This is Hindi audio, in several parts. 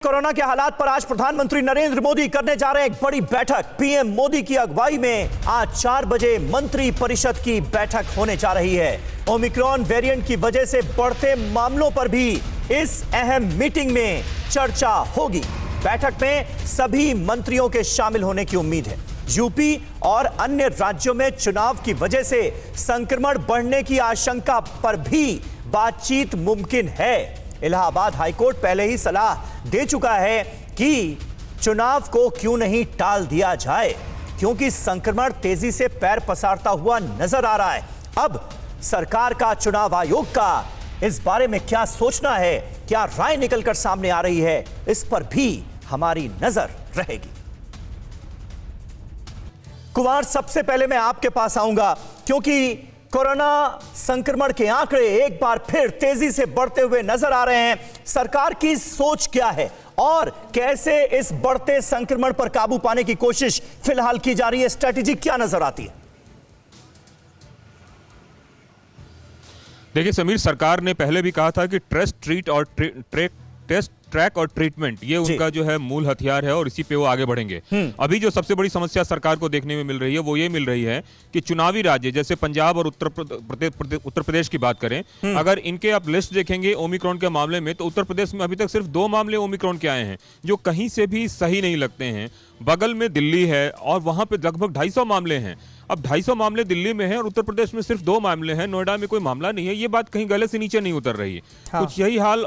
कोरोना के हालात पर आज प्रधानमंत्री नरेंद्र मोदी करने जा रहे हैं एक बड़ी बैठक। पीएम मोदी की अगुवाई में आज 4 बजे मंत्री परिषद की बैठक होने जा रही है। ओमिक्रॉन वेरिएंट की वजह से बढ़ते मामलों पर भी इस अहम मीटिंग में चर्चा होगी। बैठक में सभी मंत्रियों के शामिल होने की उम्मीद है। यूपी और अन्य राज्यों में चुनाव की वजह से संक्रमण बढ़ने की आशंका पर भी बातचीत मुमकिन है। इलाहाबाद हाईकोर्ट पहले ही सलाह दे चुका है कि चुनाव को क्यों नहीं टाल दिया जाए, क्योंकि संक्रमण तेजी से पैर पसारता हुआ नजर आ रहा है। अब सरकार का, चुनाव आयोग का इस बारे में क्या सोचना है, क्या राय निकलकर सामने आ रही है, इस पर भी हमारी नजर रहेगी। कुमार, सबसे पहले मैं आपके पास आऊंगा क्योंकि कोरोना संक्रमण के आंकड़े एक बार फिर तेजी से बढ़ते हुए नजर आ रहे हैं। सरकार की सोच क्या है और कैसे इस बढ़ते संक्रमण पर काबू पाने की कोशिश फिलहाल की जा रही है? स्ट्रेटेजी क्या नजर आती है? देखिए समीर, सरकार ने पहले भी कहा था कि ट्रैक और ट्रीटमेंट ये उनका जो है मूल हथियार है और इसी पे वो आगे बढ़ेंगे। अभी जो सबसे बड़ी समस्या सरकार को देखने में मिल रही है वो ये मिल रही है कि चुनावी राज्य जैसे पंजाब और उत्तर प्रदेश की बात करें, अगर इनके आप लिस्ट देखेंगे ओमिक्रॉन के मामले में, तो उत्तर प्रदेश में अभी तक सिर्फ 2 मामले ओमिक्रॉन के आए हैं जो कहीं से भी सही नहीं लगते हैं। बगल में दिल्ली है और वहां पे लगभग 250 मामले हैं। अब 250 मामले दिल्ली में हैं और उत्तर प्रदेश में सिर्फ 2 मामले हैं, नोएडा में कोई मामला नहीं है। ये बात कहीं गले से नीचे नहीं उतर रही है। हाँ। कुछ यही हाल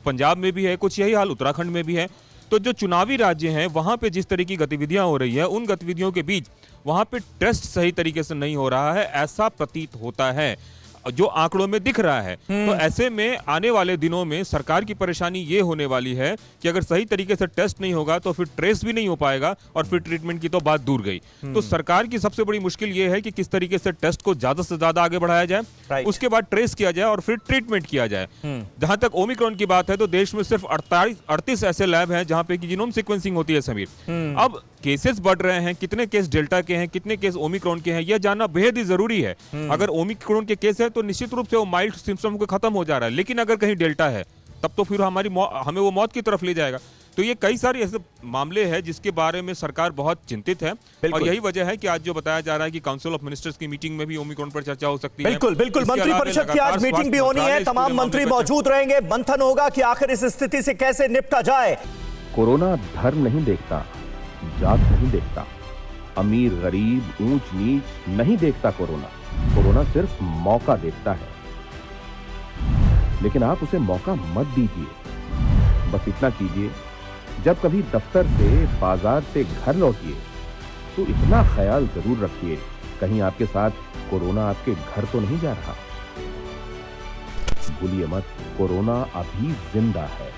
पंजाब में भी है, कुछ यही हाल उत्तराखंड में भी है। तो जो चुनावी राज्य हैं वहां पे जिस तरह की गतिविधियां हो रही है, उन गतिविधियों के बीच वहां पे टेस्ट सही तरीके से नहीं हो रहा है, ऐसा प्रतीत होता है जो आंकड़ों में दिख रहा है। तो ऐसे में आने वाले दिनों में सरकार की परेशानी ये होने वाली है कि अगर सही तरीके से टेस्ट नहीं होगा तो फिर ट्रेस भी नहीं हो पाएगा और फिर ट्रीटमेंट की तो बात दूर गई। तो सरकार की सबसे बड़ी मुश्किल ये है कि किस तरीके से टेस्ट को ज्यादा से ज्यादा आगे बढ़ाया जाए, उसके बाद ट्रेस किया जाए और फिर ट्रीटमेंट किया जाए। जहां तक ओमिक्रॉन की बात है तो देश में सिर्फ 38 ऐसे लैब हैं जहां पे की जीनोम सीक्वेंसिंग होती है समीर। अब केसेस बढ़ रहे हैं, कितने केस डेल्टा के हैं, कितने केस ओमिक्रॉन के हैं, यह जानना बेहद ही जरूरी है। अगर ओमिक्रॉन के केस है तो निश्चित रूप से वो माइल्ड सिम्पटम को खत्म हो जा रहा है, लेकिन अगर कहीं डेल्टा है तब तो फिर हमें वो मौत की तरफ ले जाएगा। तो ये कई सारे ऐसे मामले हैं जिसके बारे में सरकार बहुत चिंतित है और यही वजह है कि आज जो बताया जा रहा है कि काउंसिल ऑफ मिनिस्टर्स की मीटिंग में भी ओमिक्रॉन पर चर्चा हो सकती है। बिल्कुल बिल्कुल, मंत्री परिषद की आज मीटिंग भी होनी है, तमाम मंत्री मौजूद रहेंगे, मंथन होगा कि आखिर इस स्थिति से कैसे निपटा जाए। कोरोना धर्म नहीं देखता, जात नहीं देखता, अमीर गरीब ऊंच नीच नहीं देखता। कोरोना सिर्फ मौका देखता है, लेकिन आप उसे मौका मत दीजिए। बस इतना कीजिए, जब कभी दफ्तर से, बाजार से घर लौटिए तो इतना ख्याल जरूर रखिए कहीं आपके साथ कोरोना आपके घर तो नहीं जा रहा। भूलिए मत, कोरोना अभी जिंदा है।